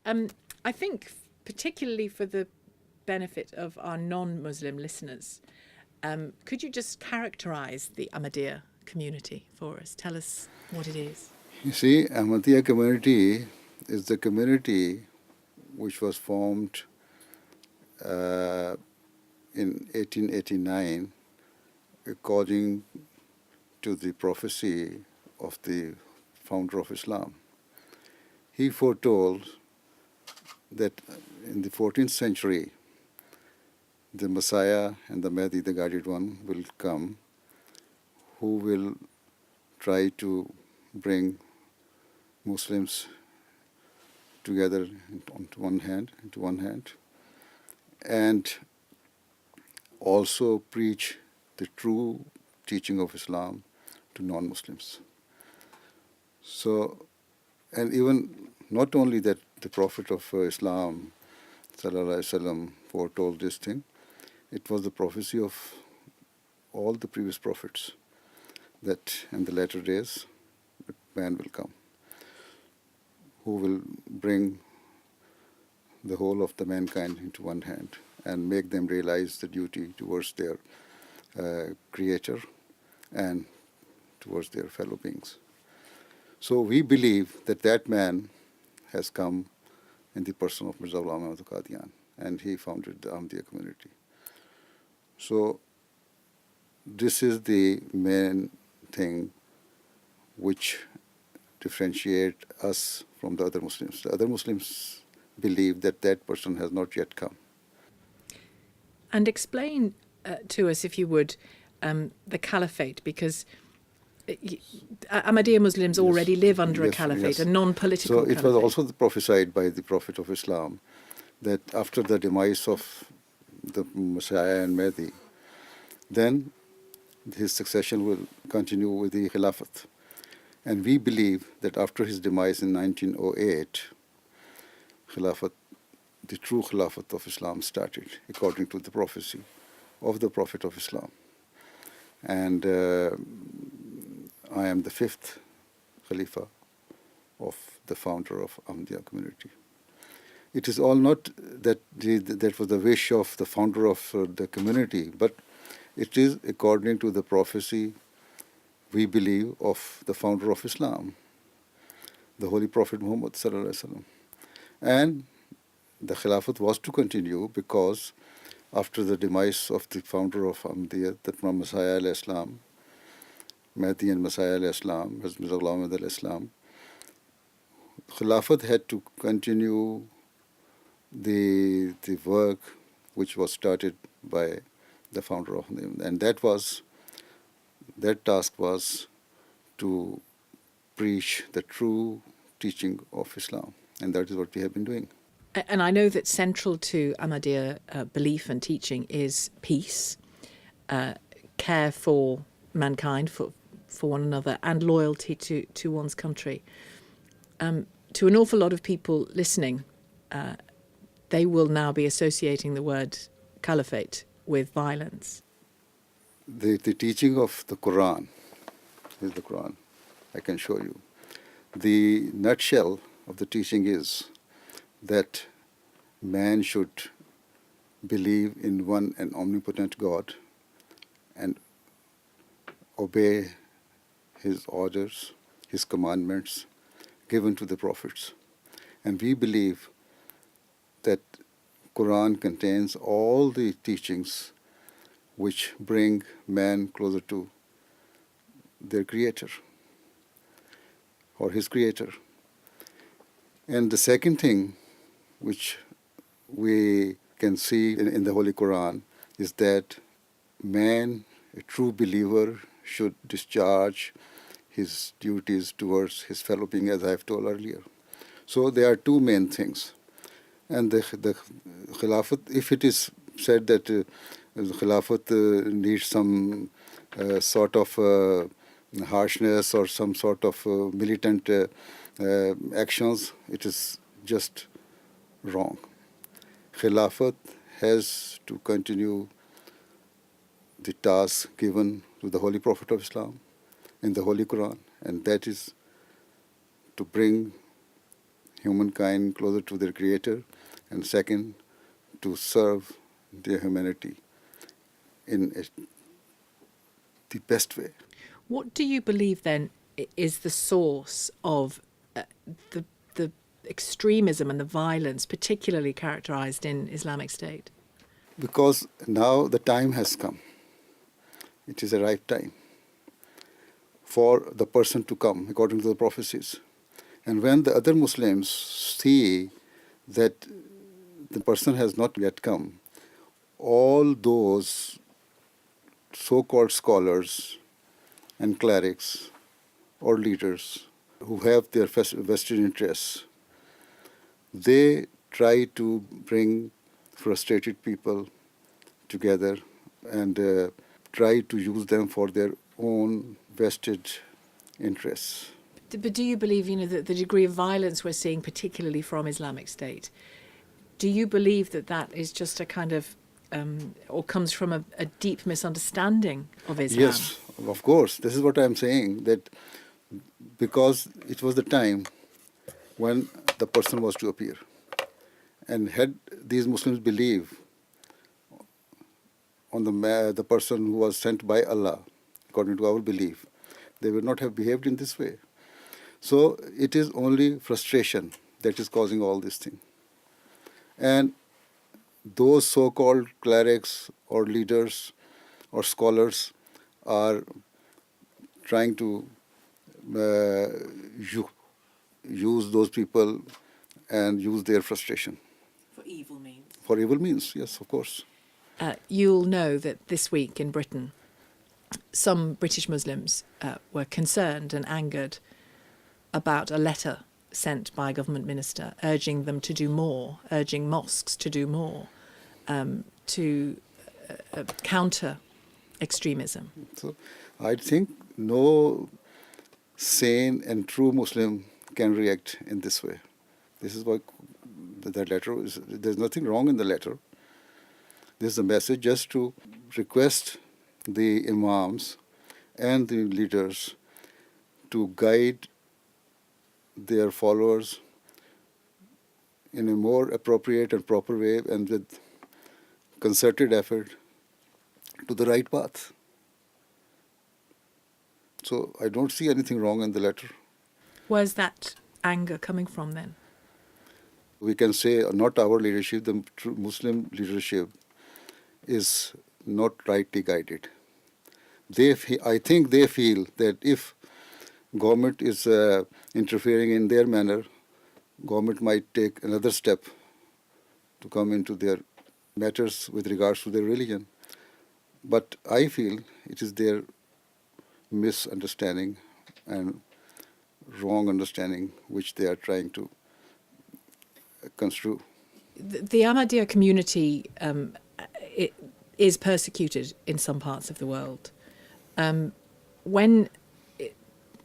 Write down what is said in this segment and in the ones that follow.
I think particularly for the benefit of our non-Muslim listeners, could you just characterize the Ahmadiyya community for us? Tell us what it is. You see, Ahmadiyya community is the community which was formed in 1889 according to the prophecy of the founder of Islam. He foretold that in the 14th century, the Messiah and the Mahdi, the guided one, will come, who will try to bring Muslims together into one hand, and also preach the true teaching of Islam to non-Muslims. So, and even not only that the Prophet of Islam, sallallahu alaihi wasallam, foretold this thing, it was the prophecy of all the previous prophets that in the latter days, man will come, who will bring the whole of the mankind into one hand and make them realize the duty towards their Creator and towards their fellow beings. So we believe that that man has come in the person of Mirza Ghulam Ahmad Qadian, and he founded the Ahmadiyya community. So this is the main thing which differentiate us from the other Muslims. The other Muslims believe that that person has not yet come. And explain to us, if you would, the caliphate, because Ahmadiyya Muslims already live under a caliphate, a non-political caliphate. So it was also prophesied by the Prophet of Islam that after the demise of the Messiah and Mahdi, then his succession will continue with the Khilafat. And we believe that after his demise in 1908, Khilafat, the true Khilafat of Islam started, according to the prophecy of the Prophet of Islam. And I am the fifth Khalifa of the founder of Ahmadiyya community. It is all not that that was the wish of the founder of the community, but it is according to the prophecy, we believe, of the founder of Islam, the Holy Prophet Muhammad sallallahu alaihi wasallam. And the Khilafat was to continue because after the demise of the founder of Ahmadiyya, that Messiah al-Islam, Mahdi and Messiah al-Islam, Mirza Ghulam Ahmad al-Islam, Khilafat had to continue the work which was started by the founder of Ahmadiyya. And that task was to preach the true teaching of Islam. And that is what we have been doing. And I know that central to Ahmadiyya belief and teaching is peace, care for mankind, for one another, and loyalty to one's country. To an awful lot of people listening, they will now be associating the word caliphate with violence. The teaching of the Quran is the Quran. I can show you. The nutshell of the teaching is that man should believe in one and omnipotent God and obey his orders, his commandments given to the prophets. And we believe that Quran contains all the teachings which bring man closer to their Creator or his Creator. And the second thing which we can see in the Holy Quran is that man, a true believer, should discharge his duties towards his fellow being, as I have told earlier. So there are two main things. And the Khilafat, if it is said that the Khilafat needs some sort of harshness or some sort of militant actions, it is just wrong. Khilafat has to continue the task given to the Holy Prophet of Islam in the Holy Quran, and that is to bring humankind closer to their Creator, and second, to serve their humanity in the best way. What do you believe then is the source of the extremism and the violence, particularly characterized in Islamic State? Because now the time has come. It is a ripe time for the person to come, according to the prophecies. And when the other Muslims see that the person has not yet come, all those so-called scholars and clerics or leaders who have their vested interests, they try to bring frustrated people together and try to use them for their own vested interests. But do you believe, that the degree of violence we're seeing, particularly from Islamic State, do you believe that is just a kind of, or comes from a deep misunderstanding of Islam? Yes, of course. This is what I'm saying, that because it was the time when the person was to appear. And had these Muslims believed on the person who was sent by Allah, according to our belief, they would not have behaved in this way. So it is only frustration that is causing all this thing. And those so-called clerics or leaders or scholars are trying to use those people and use their frustration. For evil means. For evil means, yes, of course. You'll know that this week in Britain, some British Muslims were concerned and angered about a letter sent by a government minister urging them to do more, urging mosques to do more to counter extremism. So I think no sane and true Muslim can react in this way. This is why that letter is, there's nothing wrong in the letter. This is a message just to request the imams and the leaders to guide their followers in a more appropriate and proper way and with concerted effort to the right path. So I don't see anything wrong in the letter. Where's that anger coming from then? We can say not our leadership, the true Muslim leadership is not rightly guided. I think they feel that if government is interfering in their manner, government might take another step to come into their matters with regards to their religion. But I feel it is their misunderstanding and wrong understanding which they are trying to construe. The Ahmadiyya community is persecuted in some parts of the world. When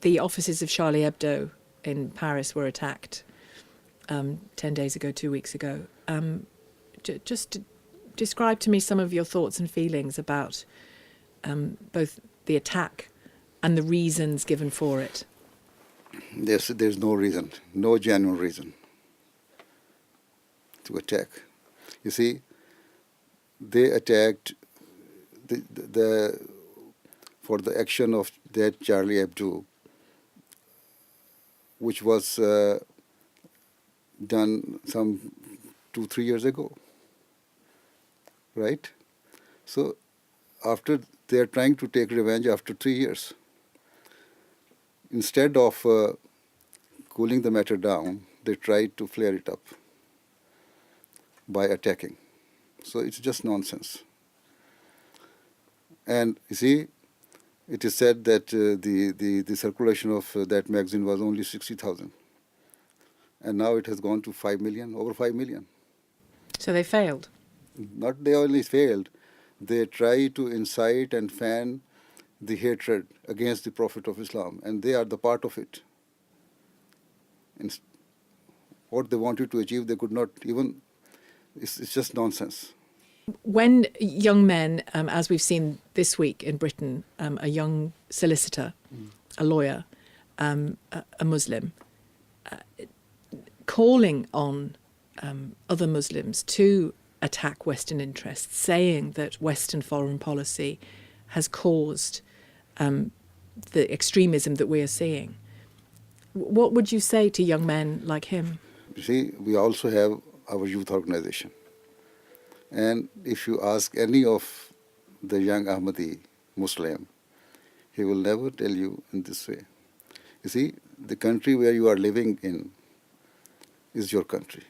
the offices of Charlie Hebdo in Paris were attacked 10 days ago, 2 weeks ago, just describe to me some of your thoughts and feelings about both the attack and the reasons given for it. There's no reason, no genuine reason to attack. You see, they attacked for the action of that Charlie Hebdo, which was done some 2-3 years ago, right? So after they are trying to take revenge after 3 years, instead of cooling the matter down, they tried to flare it up by attacking. So it's just nonsense. And you see, it is said that the circulation of that magazine was only 60,000. And now it has gone to 5 million, over 5 million. So they failed? Not they only failed. They try to incite and fan the hatred against the Prophet of Islam. And they are the part of it. And what they wanted to achieve, they could not even, it's just nonsense. When young men, as we've seen this week in Britain, a young solicitor, a lawyer, a Muslim, calling on other Muslims to attack Western interests, saying that Western foreign policy has caused the extremism that we are seeing. What would you say to young men like him? You see, we also have our youth organization. And if you ask any of the young Ahmadi Muslim, he will never tell you in this way. You see, the country where you are living in is your country.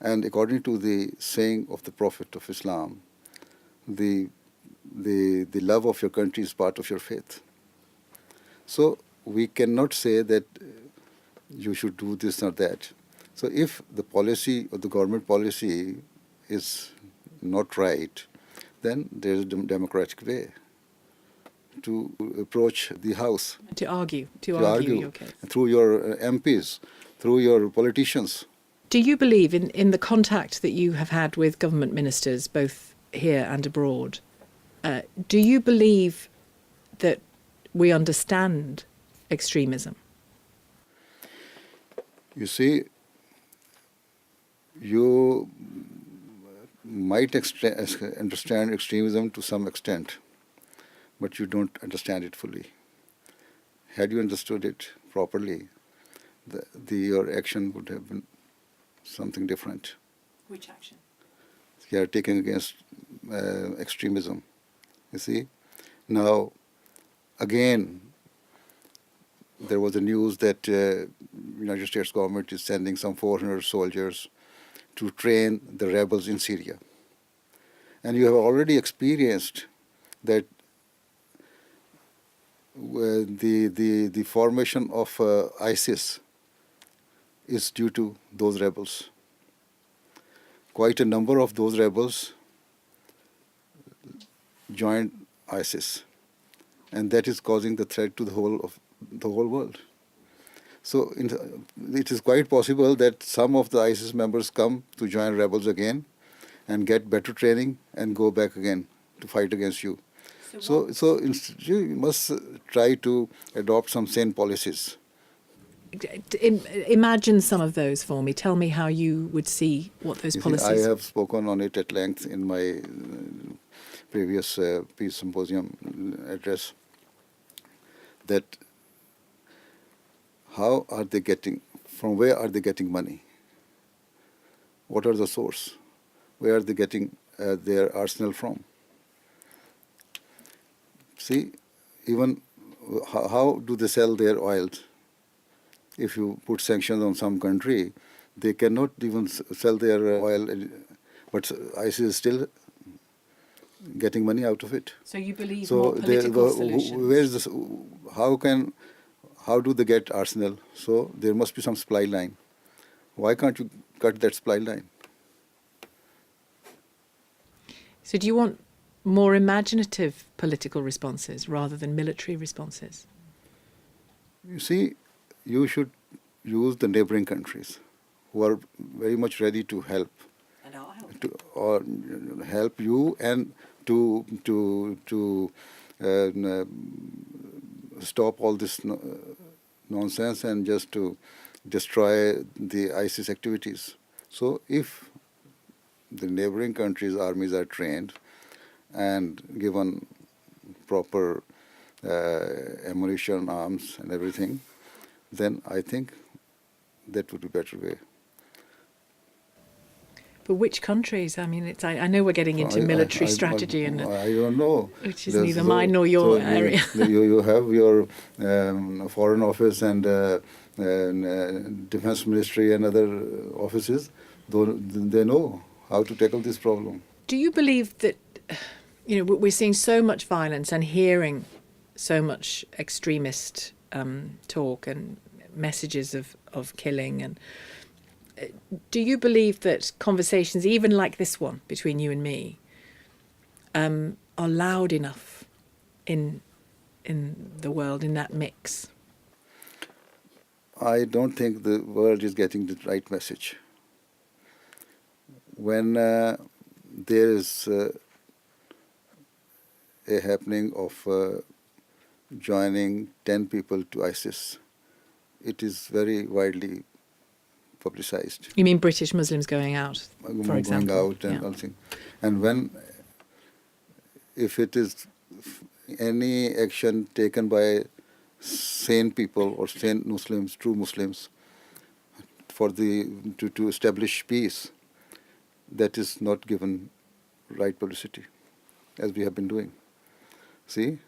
And according to the saying of the Prophet of Islam, the love of your country is part of your faith. So we cannot say that you should do this or that. So if the policy or the government policy is not right, then there is a democratic way to approach the House. To argue your case. Through your MPs, through your politicians. Do you believe in the contact that you have had with government ministers, both here and abroad? Do you believe that we understand extremism? You see, you might understand extremism to some extent, but you don't understand it fully. Had you understood it properly, your action would have been something different. Which action? You are taking against extremism. You see? Now, again, there was a news that United States government is sending some 400 soldiers to train the rebels in Syria. And you have already experienced that the formation of ISIS is due to those rebels. Quite a number of those rebels joined ISIS, and that is causing the threat to the whole world. So it is quite possible that some of the ISIS members come to join rebels again and get better training and go back again to fight against you. So you must try to adopt some sane policies. Imagine some of those for me. Tell me how you would see what those policies are. I have spoken on it at length in my previous peace symposium address, that how are they getting, from where are they getting money? What are the source? Where are they getting their arsenal from? See, even how do they sell their oil? If you put sanctions on some country, they cannot even sell their oil, but ISIS is still getting money out of it. So you believe more political solutions? Where is this? How do they get arsenal? So there must be some supply line. Why can't you cut that supply line? So do you want more imaginative political responses rather than military responses? You see, you should use the neighboring countries who are very much ready to help. And I'll help. Or help you and to stop all this nonsense and just to destroy the ISIS activities. So if the neighboring countries' armies are trained and given proper ammunition, arms and everything, then I think that would be a better way. But which countries? I mean, I know we're getting into military strategy, and I don't know. Which is neither mine nor your area. You have your Foreign Office and Defense Ministry and other offices. They know how to tackle this problem. Do you believe that, we're seeing so much violence and hearing so much extremist talk and messages of killing, and do you believe that conversations, even like this one between you and me, are loud enough in the world, in that mix? I don't think the world is getting the right message. When there is a happening of joining 10 people to ISIS, it is very widely publicized. You mean British Muslims going out, for example? Going out and all things. And if it is any action taken by sane people or sane Muslims, true Muslims, to establish peace, that is not given right publicity, as we have been doing. See?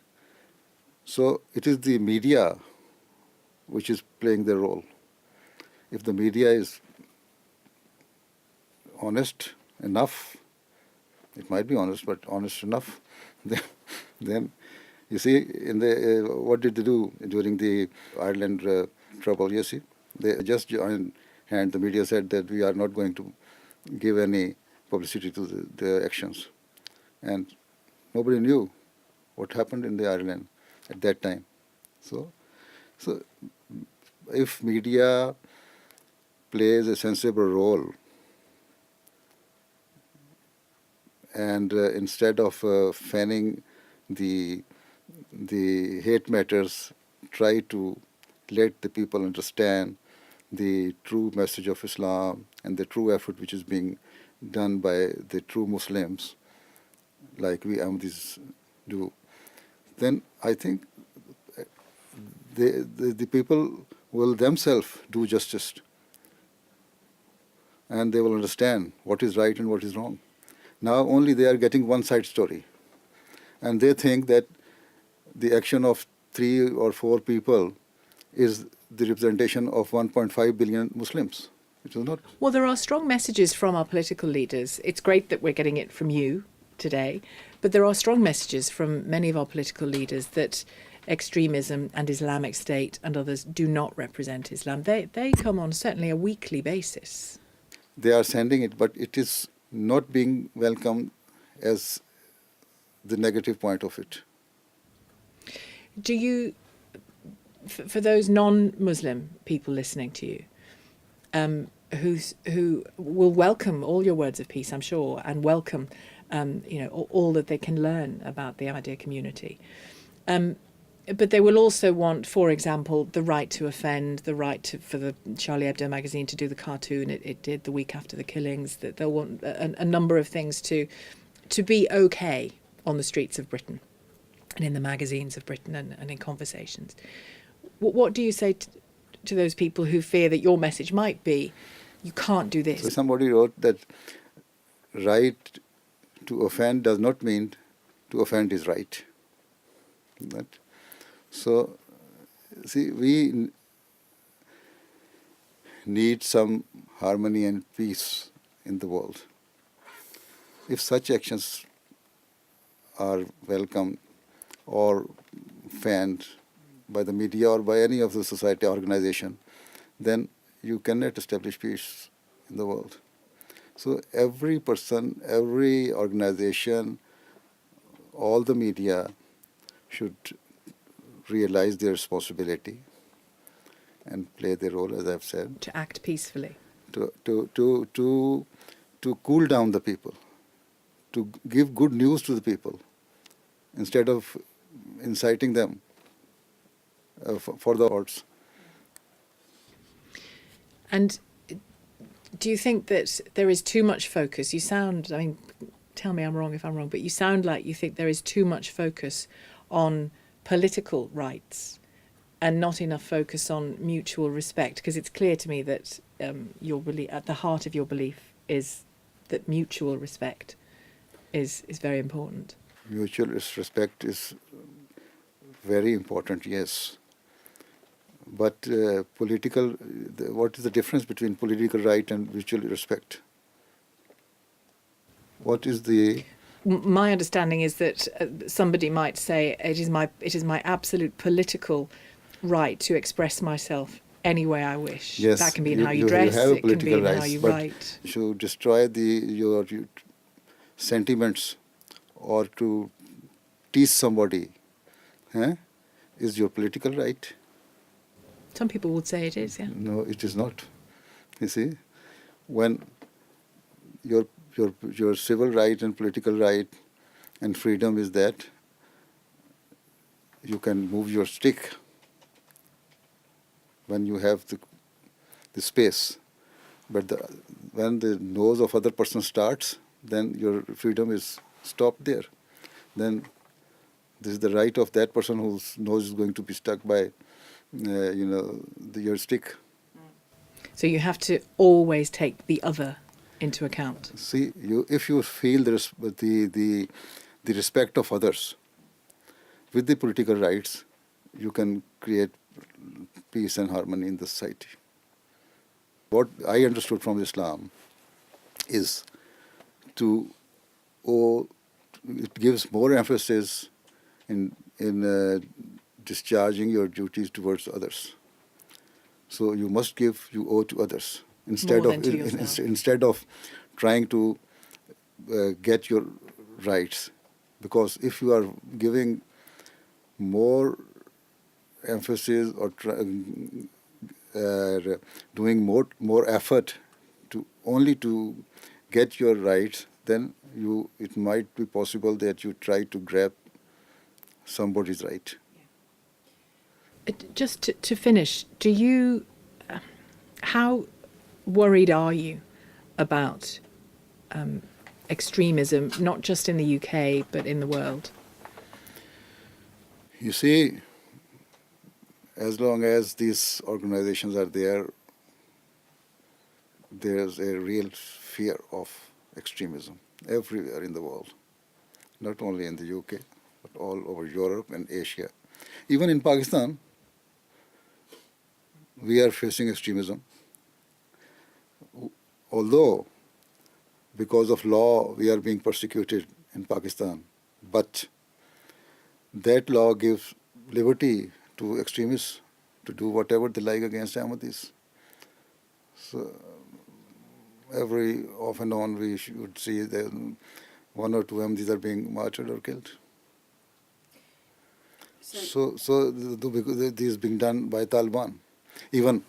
So it is the media which is playing their role. If the media is honest enough, it might be honest, but honest enough, then you see, what did they do during the Ireland trouble? You see, they just joined hand. The media said that we are not going to give any publicity to the actions, and nobody knew what happened in the Ireland at that time. So if media plays a sensible role, and instead of fanning the hate matters, try to let the people understand the true message of Islam and the true effort which is being done by the true Muslims, like we Ahmadis do, then I think the people will themselves do justice, and they will understand what is right and what is wrong. Now only they are getting one side story, and they think that the action of 3 or 4 people is the representation of 1.5 billion Muslims. It is not. Well, there are strong messages from our political leaders. It's great that we're getting it from you today, but there are strong messages from many of our political leaders that extremism and Islamic State and others do not represent Islam. They come on certainly a weekly basis. They are sending it, but it is not being welcomed as the negative point of it. Do you, for those non-Muslim people listening to you, who will welcome all your words of peace, I'm sure, and welcome, all that they can learn about the Ahmadiyya community, but they will also want, for example, the right to offend, the right for the Charlie Hebdo magazine to do the cartoon it did the week after the killings. That they'll want a number of things to be okay on the streets of Britain and in the magazines of Britain and in conversations. What do you say to those people who fear that your message might be, you can't do this? So somebody wrote that right to offend does not mean to offend is right. So, see, we need some harmony and peace in the world. If such actions are welcomed or fanned by the media or by any of the society organization, then you cannot establish peace in the world. So every person, every organization, all the media should realize their responsibility and play their role, as I've said. To act peacefully. To cool down the people, to give good news to the people, instead of inciting them for the odds. And do you think that there is too much focus? You sound, tell me I'm wrong if I'm wrong, but you sound like you think there is too much focus on political rights and not enough focus on mutual respect, because it's clear to me that your belief, at the heart of your belief, is that mutual respect is very important. Mutual respect is very important, yes. But what is the difference between political right and mutual respect? What is the... My understanding is that somebody might say it is my absolute political right to express myself any way I wish. Yes, that can be in how you dress, it can be in how you write. To destroy your sentiments or to tease somebody is your political right. Some people would say it is, yeah. No, it is not. You see, when your civil right and political right and freedom is that you can move your stick when you have the space. But when the nose of other person starts, then your freedom is stopped there. Then this is the right of that person whose nose is going to be stuck by, your stick. So you have to always take the other into account. See, if you feel the respect of others with the political rights, you can create peace and harmony in the society. What I understood from Islam is it gives more emphasis in discharging your duties towards others. So you must give, you owe to others instead of trying to get your rights. Because if you are giving more emphasis or doing more effort to get your rights, then it might be possible that you try to grab somebody's right. Just to finish, how worried are you about extremism, not just in the UK, but in the world? You see, as long as these organizations are there, there's a real fear of extremism everywhere in the world, not only in the UK, but all over Europe and Asia. Even in Pakistan, we are facing extremism. Although, because of law, we are being persecuted in Pakistan, but that law gives liberty to extremists to do whatever they like against Ahmadis. So, every off and on, we should see that one or two Ahmadis are being martyred or killed. So this is being done by Taliban. Even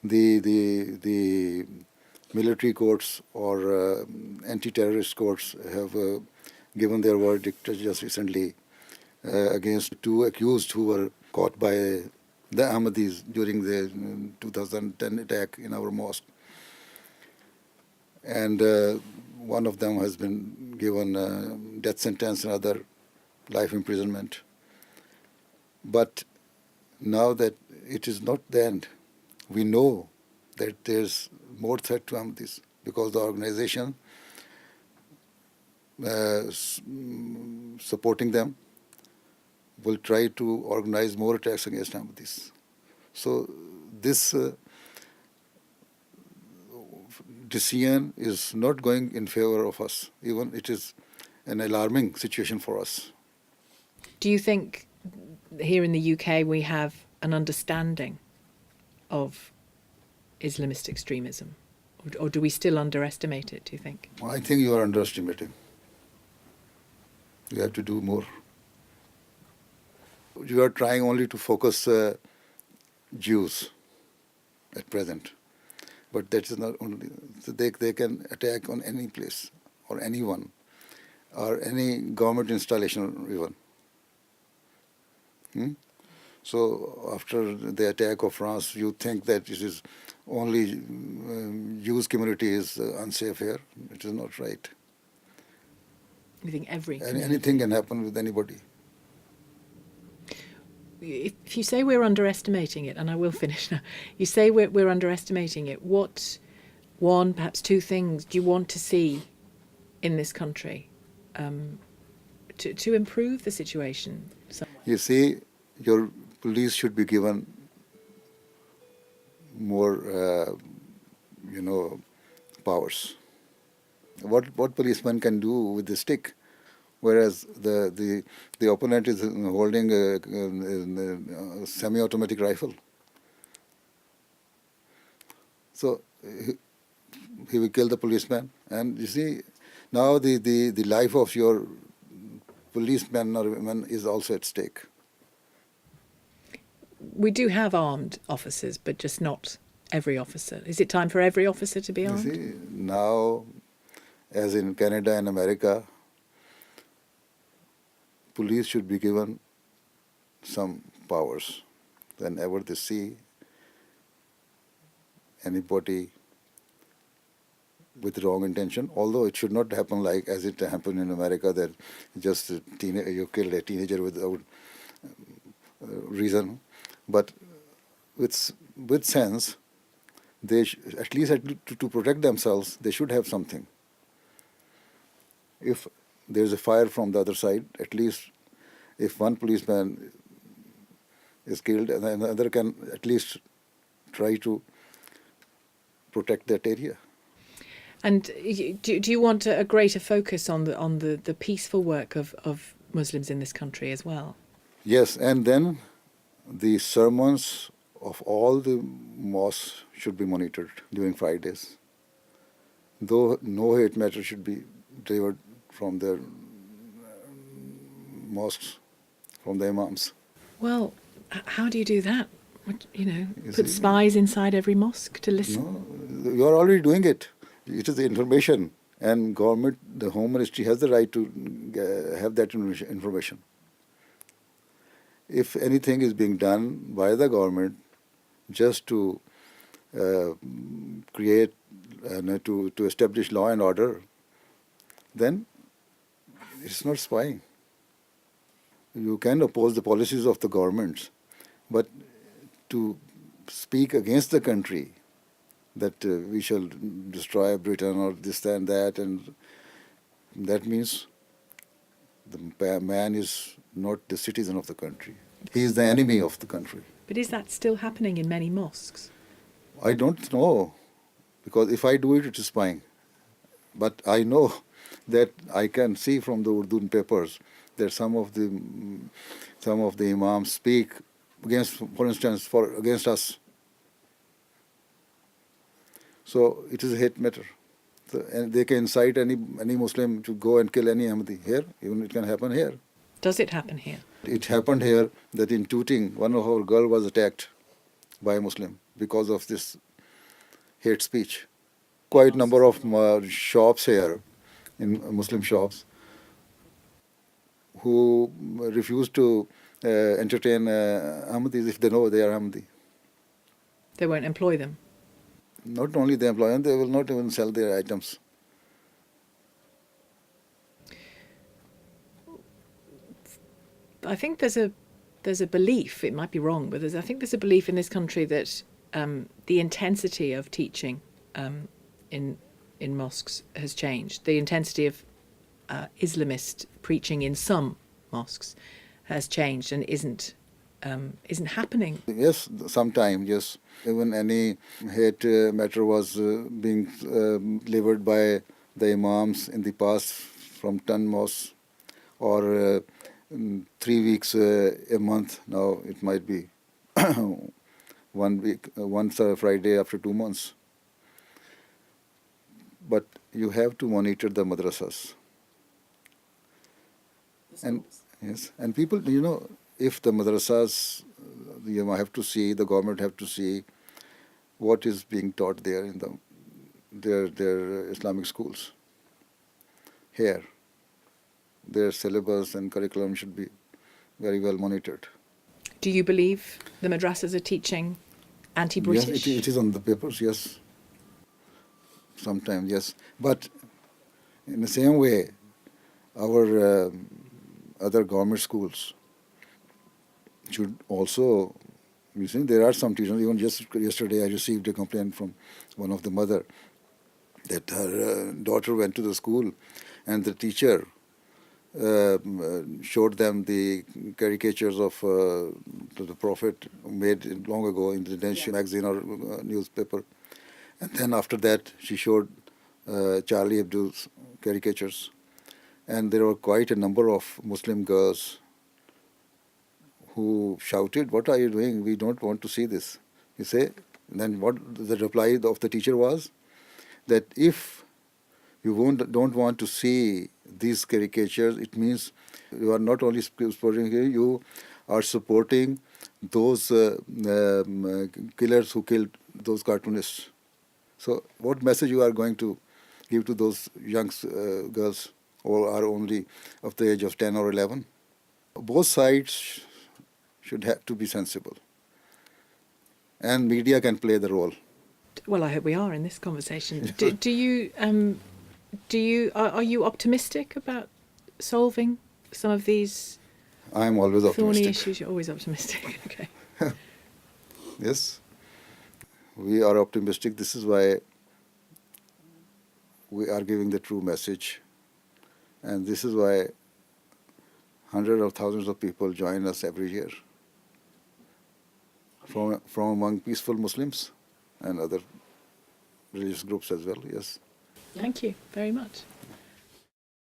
the military courts or anti-terrorist courts have given their verdict just recently against two accused who were caught by the Ahmadis during the 2010 attack in our mosque. And one of them has been given death sentence, another life imprisonment. But now that it is not the end, we know that there's more threat to Ahmadis because the organization supporting them will try to organize more attacks against Ahmadis. So this decision is not going in favor of us. Even it is an alarming situation for us. Do you think here in the UK we have an understanding of Islamist extremism? Or do we still underestimate it, do you think? I think you are underestimating. You have to do more. You are trying only to focus Jews at present. But that is not only. So they can attack on any place or anyone or any government installation even. So after the attack of France, you think that it is only Jewish community is unsafe here. It is not right. You think anything can happen with anybody. If you say we're underestimating it, and I will finish now, you say we're underestimating it, what one, perhaps two things do you want to see in this country to improve the situation somewhat? You see, your police should be given more, powers. What policeman can do with the stick, whereas the opponent is holding a semi-automatic rifle. So he will kill the policeman, and you see, now the life of your policeman or woman is also at stake. We do have armed officers, but just not every officer. Is it time for every officer to be armed? You see, now, as in Canada and America, police should be given some powers. Whenever they see anybody with wrong intention, although it should not happen like as it happened in America, that just you killed a teenager without reason. But with sense, they at least to protect themselves, they should have something. If there's a fire from the other side, at least if one policeman is killed, and the other can at least try to protect that area. And do you want a greater focus on the peaceful work of Muslims in this country as well? Yes, and then the sermons of all the mosques should be monitored during 5 days. Though no hate matter should be delivered from their mosques, from the imams. Well, how do you do that? Put see? spies inside every mosque to listen? No, you are already doing it. It is the information, and government, the Home Ministry has the right to have that information. If anything is being done by the government just to create to establish law and order, then it's not spying. You can oppose the policies of the governments, but to speak against the country, that we shall destroy Britain or this and that, and that means the man is not the citizen of the country. He is the enemy of the country. But is that still happening in many mosques? I don't know, because if I do it, it is spying. But I know that I can see from the Urdu papers that some of the imams speak against, for instance, against us. So it is a hate matter. So, and they can incite any Muslim to go and kill any Ahmadi here. Even it can happen here. Does it happen here? It happened here that in Tooting, one of our girls was attacked by a Muslim because of this hate speech. Quite a number of shops here, in Muslim shops, who refuse to entertain Ahmadis if they know they are Ahmadi. They won't employ them? Not only they employ them, they will not even sell their items. I think there's a belief, it might be wrong, but I think there's a belief in this country that the intensity of teaching in mosques has changed. The intensity of Islamist preaching in some mosques has changed and isn't happening. Yes, sometimes, yes. Even any hate matter was being delivered by the imams in the past from 10 mosques, or 3 weeks a month. Now it might be 1 week, once a Friday after 2 months. But you have to monitor the madrasas. And yes, and people, if the madrasas, have to see, the government have to see what is being taught there in their Islamic schools. Here, their syllabus and curriculum should be very well monitored. Do you believe the madrasas are teaching anti-British? Yes, it is on the papers, yes. Sometimes, yes. But in the same way, our other government schools should also, there are some teachers, even yesterday I received a complaint from one of the mother that her daughter went to the school and the teacher showed them the caricatures of the Prophet made long ago in the Danish magazine or newspaper. And then after that, she showed Charlie Hebdo's caricatures. And there were quite a number of Muslim girls who shouted, "What are you doing? We don't want to see this." You say, then what the reply of the teacher was, that if you don't want to see these caricatures, it means you are not only supporting, you are supporting those killers who killed those cartoonists. So what message you are going to give to those young girls who are only of the age of 10 or 11? Both sides should have to be sensible. And media can play the role. well, I hope we are in this conversation. Are you optimistic about solving some of these I'm always thorny optimistic. issues? You're always optimistic. Okay. Yes, we are optimistic. This is why we are giving the true message. And this is why hundreds of thousands of people join us every year from among peaceful Muslims and other religious groups as well, yes. Thank you very much.